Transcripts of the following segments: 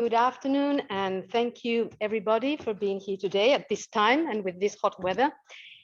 Good afternoon, and thank you everybody for being here today at this time and with this hot weather.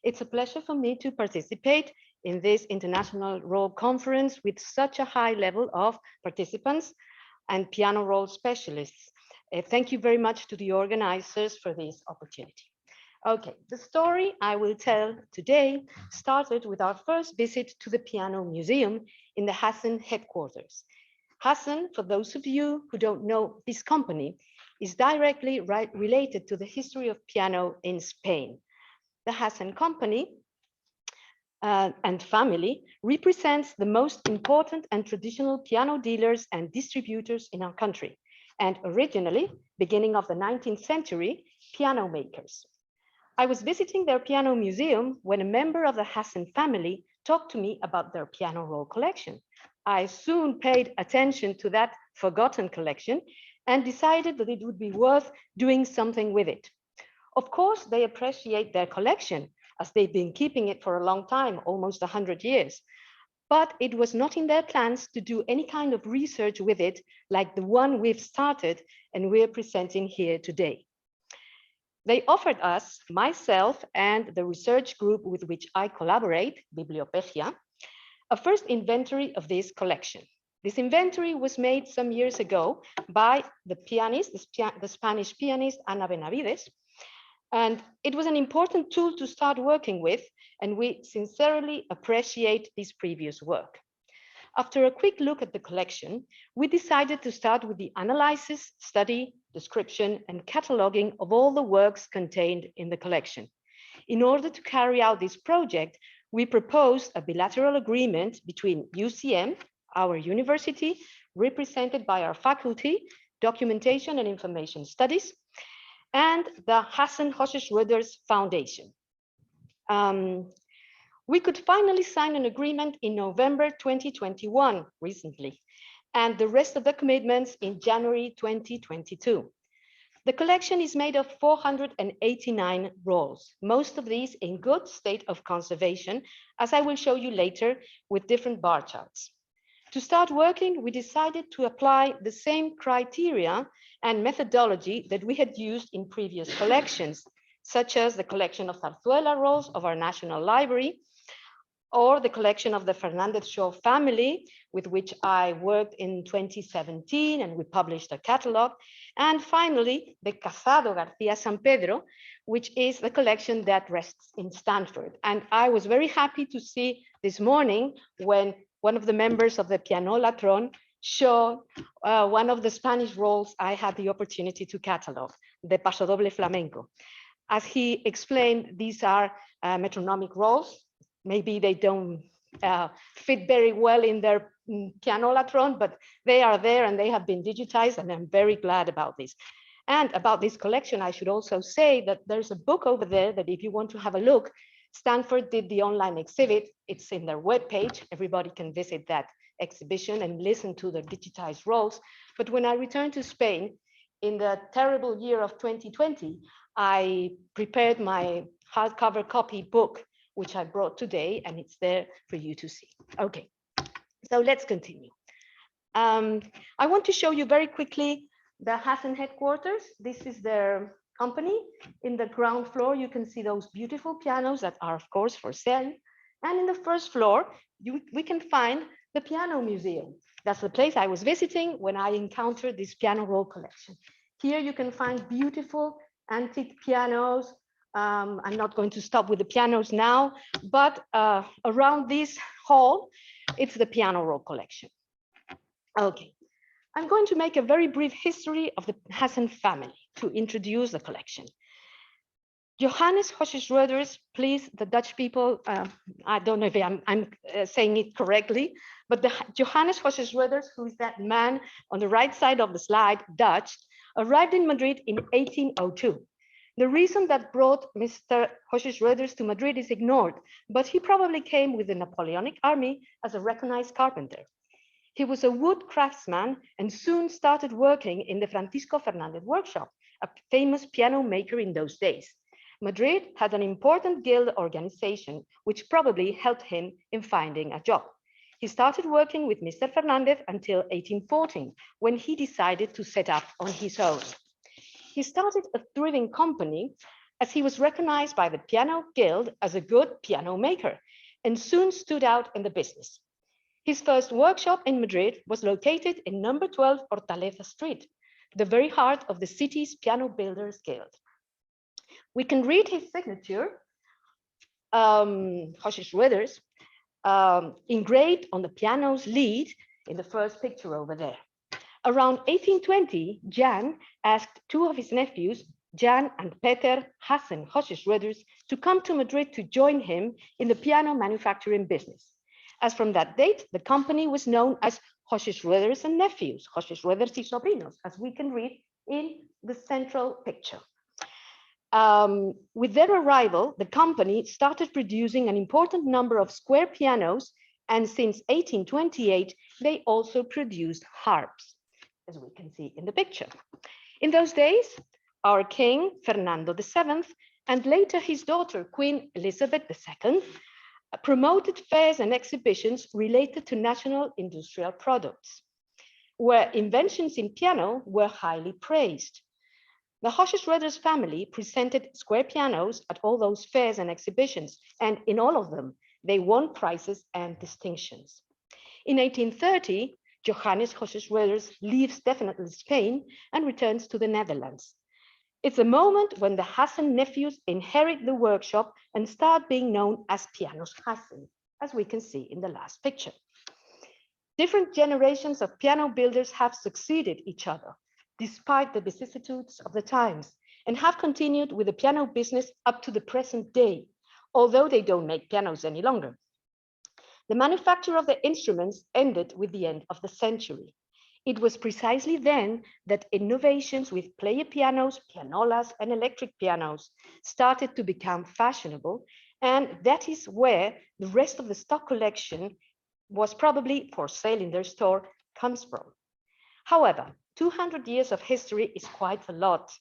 It's a pleasure for me to participate in this International Roll Conference with such a high level of participants and piano roll specialists. Thank you very much to the organizers for this opportunity. Okay, the story I will tell today started with our first visit to the Piano Museum in the Hazen headquarters. Hazen, for those of you who don't know this company, is directly related to the history of piano in Spain. The Hazen company and family represents the most important and traditional piano dealers and distributors in our country, and originally, beginning of the 19th century, piano makers. I was visiting their piano museum when a member of the Hazen family talked to me about their piano roll collection. I soon paid attention to that forgotten collection and decided that it would be worth doing something with it. Of course, they appreciate their collection as they've been keeping it for a long time, almost 100 years. But it was not in their plans to do any kind of research with it like the one we've started and we're presenting here today. They offered us, myself and the research group with which I collaborate, Bibliopedia, a first inventory of this collection. This inventory was made some years ago by the pianist, the Spanish pianist Ana Benavides, and it was an important tool to start working with, and we sincerely appreciate this previous work. After a quick look at the collection, we decided to start with the analysis, study, description, and cataloging of all the works contained in the collection. In order to carry out this project, we proposed a bilateral agreement between UCM, our university, represented by our faculty, Documentation and Information Studies, and the Hazen Hosseschrueders Foundation. We could finally sign an agreement in November 2021, recently, and the rest of the commitments in January 2022. The collection is made of 489 rolls, most of these in good state of conservation, as I will show you later with different bar charts. To start working, we decided to apply the same criteria and methodology that we had used in previous collections, such as the collection of Zarzuela rolls of our National Library, or the collection of the Fernandez Shaw family, with which I worked in 2017, and we published a catalog. And finally, the Casado García San Pedro, which is the collection that rests in Stanford. And I was very happy to see this morning when one of the members of the Piano Latron showed one of the Spanish rolls I had the opportunity to catalog, the Pasodoble Flamenco. As he explained, these are metronomic rolls. Maybe they don't fit very well in their piano latron, but they are there and they have been digitized, and I'm very glad about this. And about this collection, I should also say that there's a book over there that if you want to have a look, Stanford did the online exhibit. It's in their webpage. Everybody can visit that exhibition and listen to the digitized rolls. But when I returned to Spain in the terrible year of 2020, I prepared my hardcover copy book, which I brought today, and it's there for you to see. Okay, so let's continue. I want to show you very quickly the Hazen headquarters. This is their company. In the ground floor, you can see those beautiful pianos that are, of course, for sale. And in the first floor, we can find the Piano Museum. That's the place I was visiting when I encountered this piano roll collection. Here you can find beautiful antique pianos. I'm not going to stop with the pianos now, but around this hall, it's the piano roll collection. Okay, I'm going to make a very brief history of the Hazen family to introduce the collection. Johannes Hosseschrueders, please, the Dutch people, I don't know if I'm saying it correctly, but the Johannes Hosseschrueders, who is that man on the right side of the slide, Dutch, arrived in Madrid in 1802. The reason that brought Mr. Hosseschrueders to Madrid is ignored, but he probably came with the Napoleonic army as a recognized carpenter. He was a wood craftsman and soon started working in the Francisco Fernandez workshop, a famous piano maker in those days. Madrid had an important guild organization, which probably helped him in finding a job. He started working with Mr. Fernandez until 1814, when he decided to set up on his own. He started a thriving company as he was recognized by the Piano Guild as a good piano maker and soon stood out in the business. His first workshop in Madrid was located in number 12 Hortaleza Street, the very heart of the city's Piano Builders Guild. We can read his signature, Hosseschrueders, engraved on the piano's lead in the first picture over there. Around 1820, Jan asked two of his nephews, Jan and Peter Hazen Hosseschrueders, to come to Madrid to join him in the piano manufacturing business. As from that date, the company was known as Hosseschrueders and Nephews, Hosseschrueders y Sobrinos, as we can read in the central picture. With their arrival, the company started producing an important number of square pianos, and since 1828, they also produced harps, as we can see in the picture. In those days, our king, Fernando VII, and later his daughter, Queen Elizabeth II, promoted fairs and exhibitions related to national industrial products, where inventions in piano were highly praised. The Hosseschrueders family presented square pianos at all those fairs and exhibitions, and in all of them, they won prizes and distinctions. In 1830, Johannes Hosseschrueders leaves definitely Spain and returns to the Netherlands. It's a moment when the Hazen nephews inherit the workshop and start being known as Pianos Hazen, as we can see in the last picture. Different generations of piano builders have succeeded each other, despite the vicissitudes of the times, and have continued with the piano business up to the present day, although they don't make pianos any longer. The manufacture of the instruments ended with the end of the century. It was precisely then that innovations with player pianos, pianolas, and electric pianos started to become fashionable, and that is where the rest of the stock collection was probably for sale in their store comes from. However, 200 years of history is quite a lot.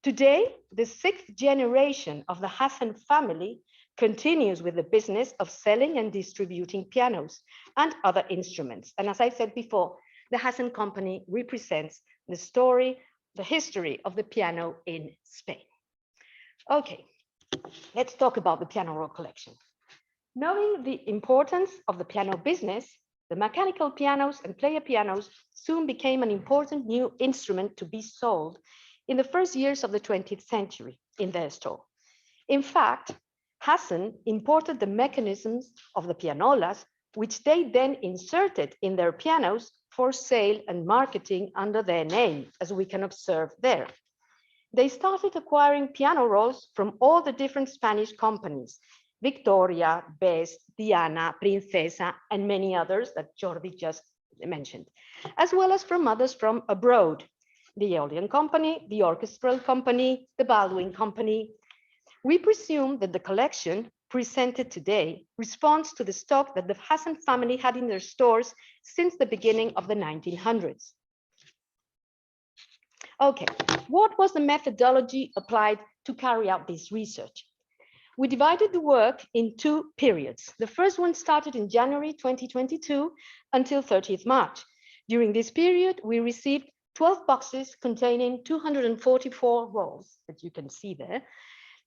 Today, the sixth generation of the Hazen family continues with the business of selling and distributing pianos and other instruments. And as I said before, the Hazen company represents the story, the history of the piano in Spain. Okay, let's talk about the piano roll collection. Knowing the importance of the piano business, the mechanical pianos and player pianos soon became an important new instrument to be sold in the first years of the 20th century in their store. In fact, Hazen imported the mechanisms of the pianolas, which they then inserted in their pianos for sale and marketing under their name, as we can observe there. They started acquiring piano rolls from all the different Spanish companies, Victoria, Best, Diana, Princesa, and many others that Jordi just mentioned, as well as from others from abroad, the Aeolian Company, the Orchestral Company, the Baldwin Company. We presume that the collection presented today responds to the stock that the Hazen family had in their stores since the beginning of the 1900s. Okay, what was the methodology applied to carry out this research? We divided the work in two periods. The first one started in January 2022 until 30th March. During this period, we received 12 boxes containing 244 rolls that you can see there,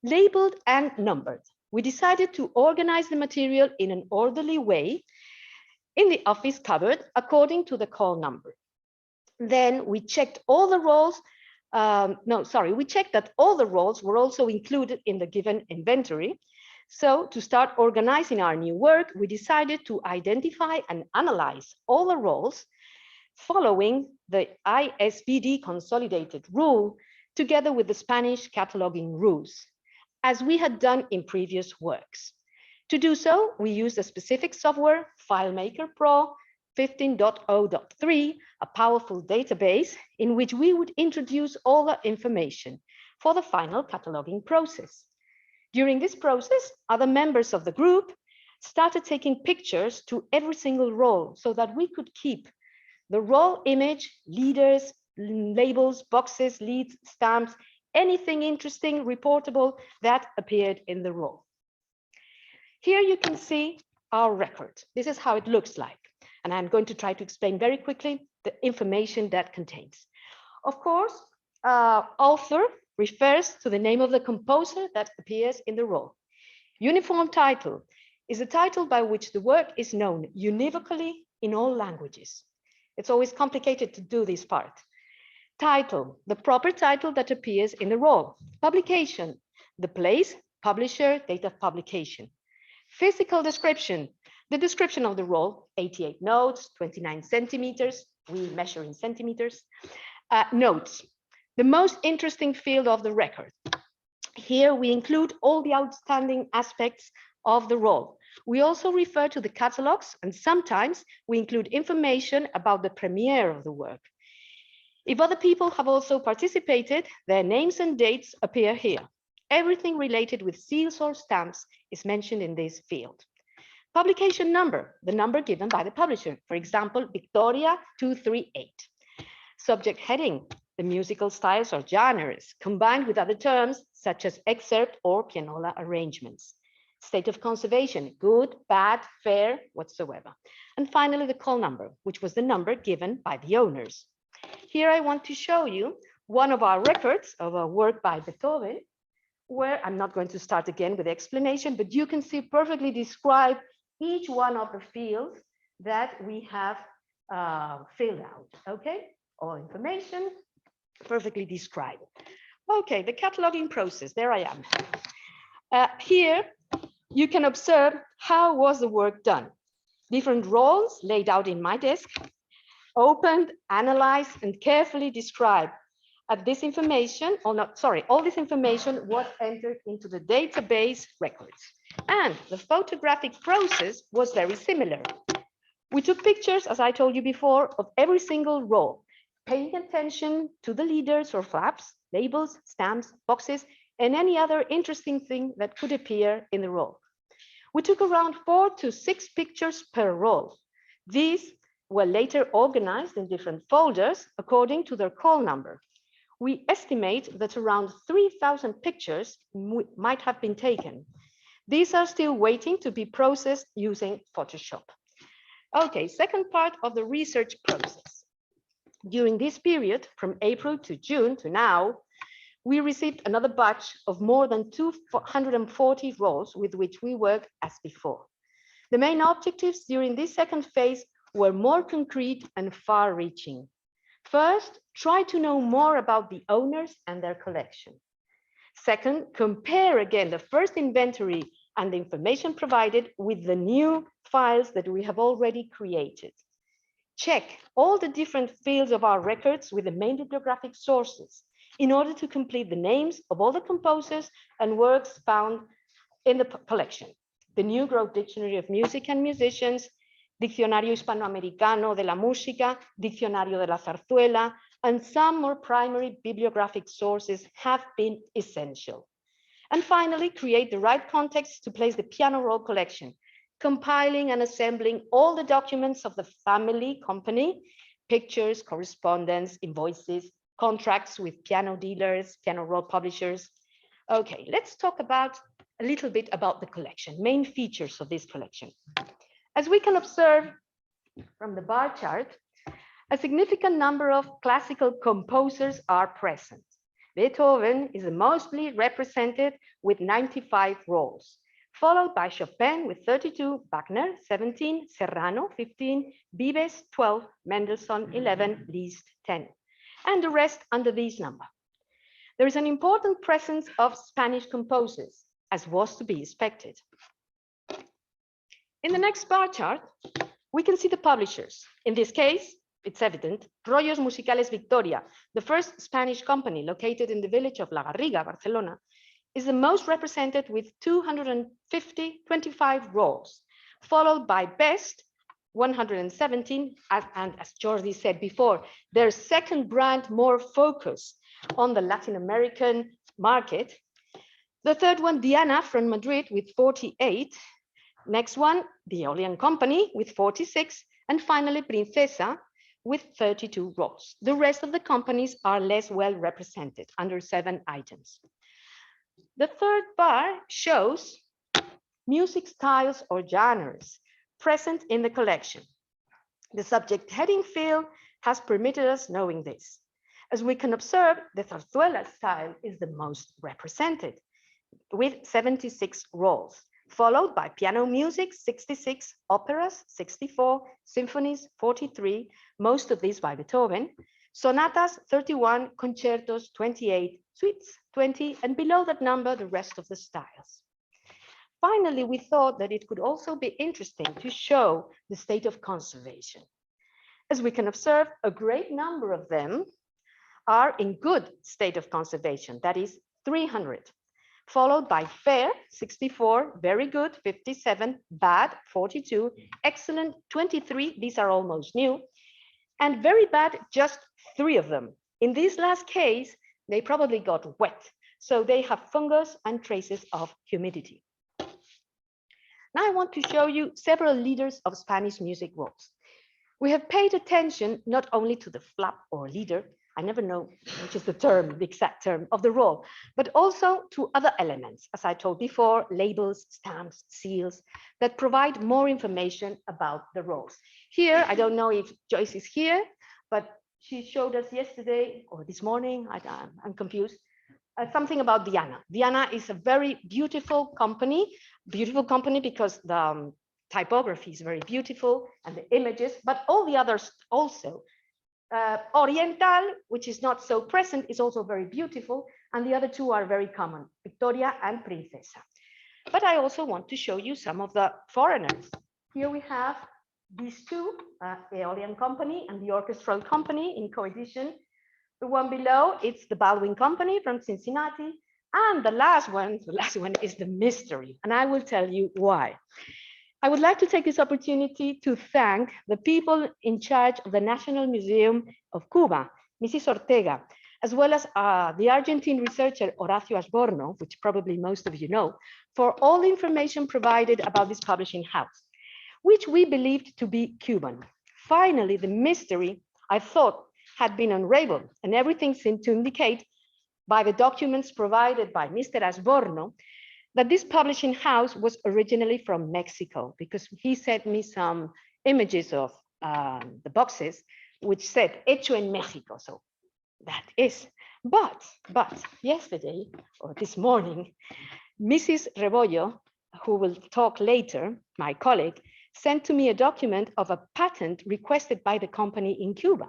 labeled and numbered. We decided to organize the material in an orderly way in the office cupboard according to the call number. Then we checked all the rolls. We checked that all the rolls were also included in the given inventory. So to start organizing our new work, we decided to identify and analyze all the rolls following the ISBD consolidated rule together with the Spanish cataloging rules, as we had done in previous works. To do so, we used a specific software, FileMaker Pro 15.0.3, a powerful database in which we would introduce all the information for the final cataloging process. During this process, other members of the group started taking pictures to every single roll so that we could keep the roll image, leaders, labels, boxes, leads, stamps, anything interesting, reportable that appeared in the roll. Here you can see our record. This is how it looks like. And I'm going to try to explain very quickly the information that contains. Of course, author refers to the name of the composer that appears in the roll. Uniform title is a title by which the work is known univocally in all languages. It's always complicated to do this part. Title, the proper title that appears in the roll. Publication, the place, publisher, date of publication. Physical description, the description of the roll, 88 notes, 29 centimeters, we measure in centimeters. Notes, the most interesting field of the record. Here we include all the outstanding aspects of the roll. We also refer to the catalogs, and sometimes we include information about the premiere of the work. If other people have also participated, their names and dates appear here. Everything related with seals or stamps is mentioned in this field. Publication number, the number given by the publisher. For example, Victoria 238. Subject heading, the musical styles or genres, combined with other terms such as excerpt or pianola arrangements. State of conservation, good, bad, fair, whatsoever. And finally, the call number, which was the number given by the owners. Here I want to show you one of our records of a work by Beethoven, where I'm not going to start again with the explanation, but you can see perfectly described each one of the fields that we have filled out, okay? All information perfectly described. Okay, the cataloging process, there I am. Here you can observe how was the work done. Different roles laid out in my desk, opened, analyzed, and carefully described. This information, or not, sorry, all this information was entered into the database records. And the photographic process was very similar. We took pictures, as I told you before, of every single roll, paying attention to the leaders or flaps, labels, stamps, boxes, and any other interesting thing that could appear in the roll. We took around 4 to 6 pictures per roll. These were later organized in different folders according to their call number. We estimate that around 3,000 pictures might have been taken. These are still waiting to be processed using Photoshop. Okay, second part of the research process. During this period, from April to June to now, we received another batch of more than 240 rolls with which we worked as before. The main objectives during this second phase were more concrete and far-reaching. First, try to know more about the owners and their collection. Second, compare again the first inventory and the information provided with the new files that we have already created. Check all the different fields of our records with the main bibliographic sources in order to complete the names of all the composers and works found in the collection. The New Grove Dictionary of Music and Musicians, Diccionario Hispanoamericano de la Música, Diccionario de la Zarzuela, and some more primary bibliographic sources have been essential. And finally, create the right context to place the piano roll collection, compiling and assembling all the documents of the family company, pictures, correspondence, invoices, contracts with piano dealers, piano roll publishers. Okay, let's talk about a little bit about the collection, main features of this collection. As we can observe from the bar chart, a significant number of classical composers are present. Beethoven is mostly represented with 95 rolls, followed by Chopin with 32, Wagner 17, Serrano 15, Vives 12, Mendelssohn 11, Liszt 10, and the rest under this number. There is an important presence of Spanish composers, as was to be expected. In the next bar chart, we can see the publishers. In this case, it's evident, Rollos Musicales Victoria, the first Spanish company located in the village of La Garriga, Barcelona, is the most represented with 25 rolls, followed by Best, 117, and as Jordi said before, their second brand more focused on the Latin American market. The third one, Diana from Madrid with 48. Next one, the Aeolian Company with 46, and finally Princesa with 32 rolls. The rest of the companies are less well represented, under 7 items. The third bar shows music styles or genres present in the collection. The subject heading field has permitted us knowing this. As we can observe, the zarzuela style is the most represented, with 76 roles, followed by piano music, 66, operas, 64, symphonies, 43, most of these by Beethoven, sonatas, 31, concertos, 28, suites, 20, and below that number, the rest of the styles. Finally, we thought that it could also be interesting to show the state of conservation. As we can observe, a great number of them are in good state of conservation, that is 300, followed by fair, 64, very good, 57, bad, 42, excellent, 23, these are almost new, and very bad, just 3 of them. In this last case, they probably got wet, so they have fungus and traces of humidity. Now I want to show you several leaders of Spanish music roles. We have paid attention not only to the flap or leader, I never know which is the term, the exact term of the role, but also to other elements, as I told before, labels, stamps, seals, that provide more information about the roles. Here, I don't know if Joyce is here, but she showed us yesterday or this morning, I'm confused, something about Diana. Diana is a very beautiful company because the typography is very beautiful and the images, but all the others also. Oriental, which is not so present, is also very beautiful, and the other 2 are very common, Victoria and Princesa. But I also want to show you some of the foreigners. Here we have these 2, Aeolian Company and the Orchestral Company in co-edition. The one below, it's the Baldwin Company from Cincinnati, and the last one is the mystery, and I will tell you why. I would like to take this opportunity to thank the people in charge of the National Museum of Cuba, Mrs. Ortega, as well as the Argentine researcher Horacio Asborno, which probably most of you know, for all the information provided about this publishing house, which we believed to be Cuban. Finally, the mystery, I thought, had been unraveled, and everything seemed to indicate by the documents provided by Mr. Asborno that this publishing house was originally from Mexico, because he sent me some images of the boxes, which said hecho en Mexico. So that is, but yesterday or this morning, Mrs. Rebollo, who will talk later, my colleague, sent to me a document of a patent requested by the company in Cuba.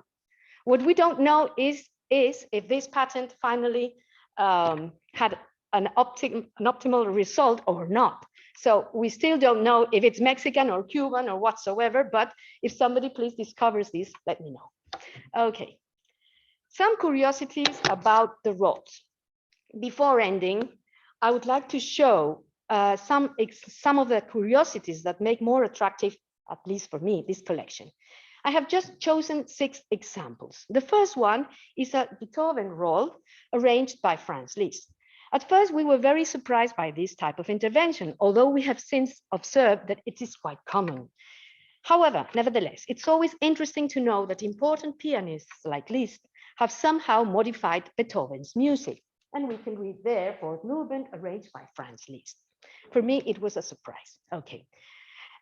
What we don't know is if this patent finally had an optimal result or not. So we still don't know if it's Mexican or Cuban or whatsoever, but if somebody please discovers this, let me know. Okay, some curiosities about the roles. Before ending, I would like to show some of the curiosities that make more attractive, at least for me, this collection. I have just chosen 6 examples. The first one is a Beethoven role arranged by Franz Liszt. At first, we were very surprised by this type of intervention, although we have since observed that it is quite common. However, nevertheless, it's always interesting to know that important pianists like Liszt have somehow modified Beethoven's music. And we can read there, fourth movement arranged by Franz Liszt. For me, it was a surprise. Okay.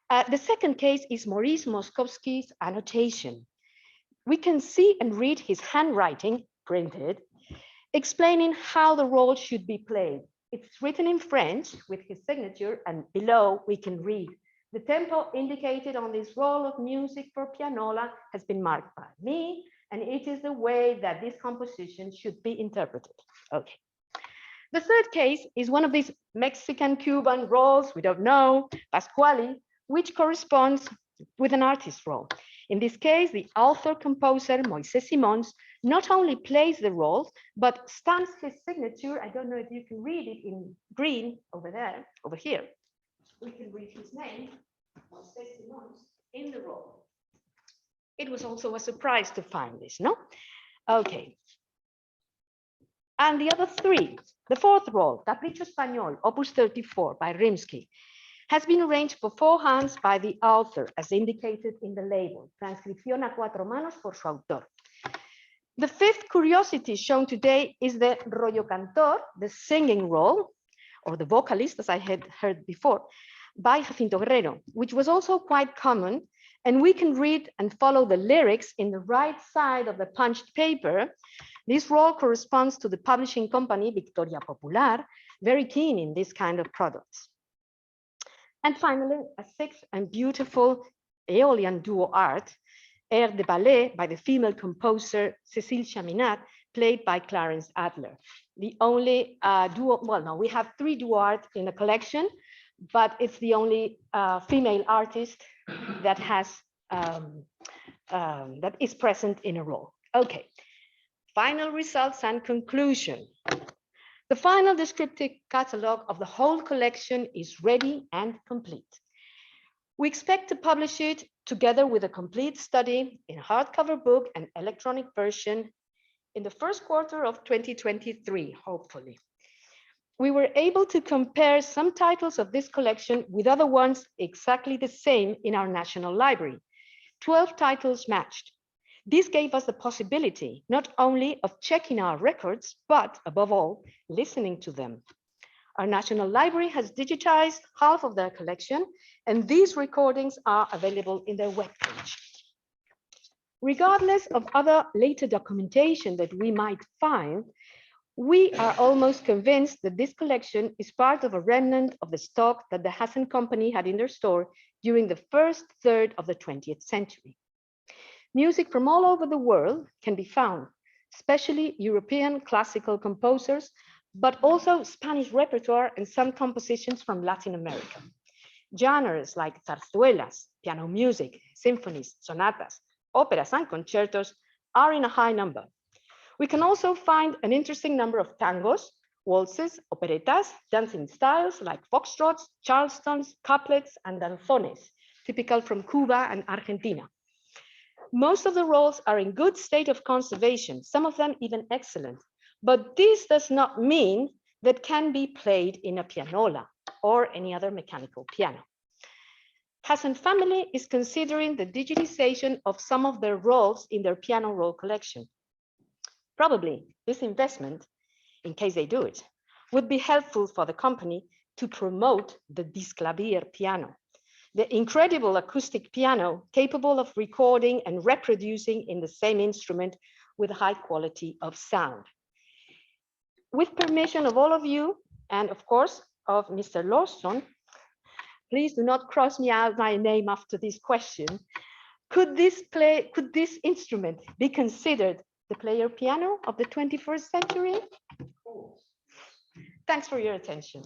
The second case is Maurice Moszkowski's annotation. We can see and read his handwriting, printed, explaining how the role should be played. It's written in French with his signature, and below we can read, the tempo indicated on this roll of music for pianola has been marked by me, and it is the way that this composition should be interpreted. Okay. The third case is one of these Mexican-Cuban roles, we don't know, Pasquale, which corresponds with an artist role. In this case, the author-composer Moisés Simons not only plays the role, but stamps his signature. I don't know if you can read it in green over there, over here. We can read his name, Moisés Simons, in the role. It was also a surprise to find this, no? Okay. And the other 3, the fourth role, Capricho Español, Opus 34 by Rimsky, has been arranged for 4 hands by the author, as indicated in the label, Transcripción a 4 manos por su autor. The 5th curiosity shown today is the rollo cantor, the singing role, or the vocalist, as I had heard before, by Jacinto Guerrero, which was also quite common And we can read and follow the lyrics in the right side of the punched paper. This roll corresponds to the publishing company, Victoria Popular, very keen in this kind of products. And finally, a sixth and beautiful Aeolian duo art, Air de Ballet by the female composer Cécile Chaminade, played by Clarence Adler. The only duo, well, no, we have 3 duo art in the collection, but it's the only female artist that has that is present in a role. Okay, final results and conclusion. The final descriptive catalog of the whole collection is ready and complete. We expect to publish it together with a complete study in hardcover book and electronic version in the first quarter of 2023, hopefully. We were able to compare some titles of this collection with other ones exactly the same in our National Library. 12 titles matched. This gave us the possibility not only of checking our records, but above all, listening to them. Our National Library has digitized half of their collection, and these recordings are available in their webpage. Regardless of other later documentation that we might find, we are almost convinced that this collection is part of a remnant of the stock that the Hazen Company had in their store during the first third of the 20th century. Music from all over the world can be found, especially European classical composers, but also Spanish repertoire and some compositions from Latin America. Genres like zarzuelas, piano music, symphonies, sonatas, operas, and concertos are in a high number. We can also find an interesting number of tangos, waltzes, operetas, dancing styles like foxtrots, charlestons, couplets, and danzones, typical from Cuba and Argentina. Most of the rolls are in good state of conservation, some of them even excellent, but this does not mean that can be played in a pianola or any other mechanical piano. Hazen family is considering the digitization of some of their rolls in their piano roll collection. Probably this investment, in case they do it, would be helpful for the company to promote the Disclavier piano, the incredible acoustic piano capable of recording and reproducing in the same instrument with a high quality of sound. With permission of all of you, and of course of Mr. Lawson, please do not cross me out my name after this question. Could this instrument be considered the player piano of the 21st century? Thanks for your attention.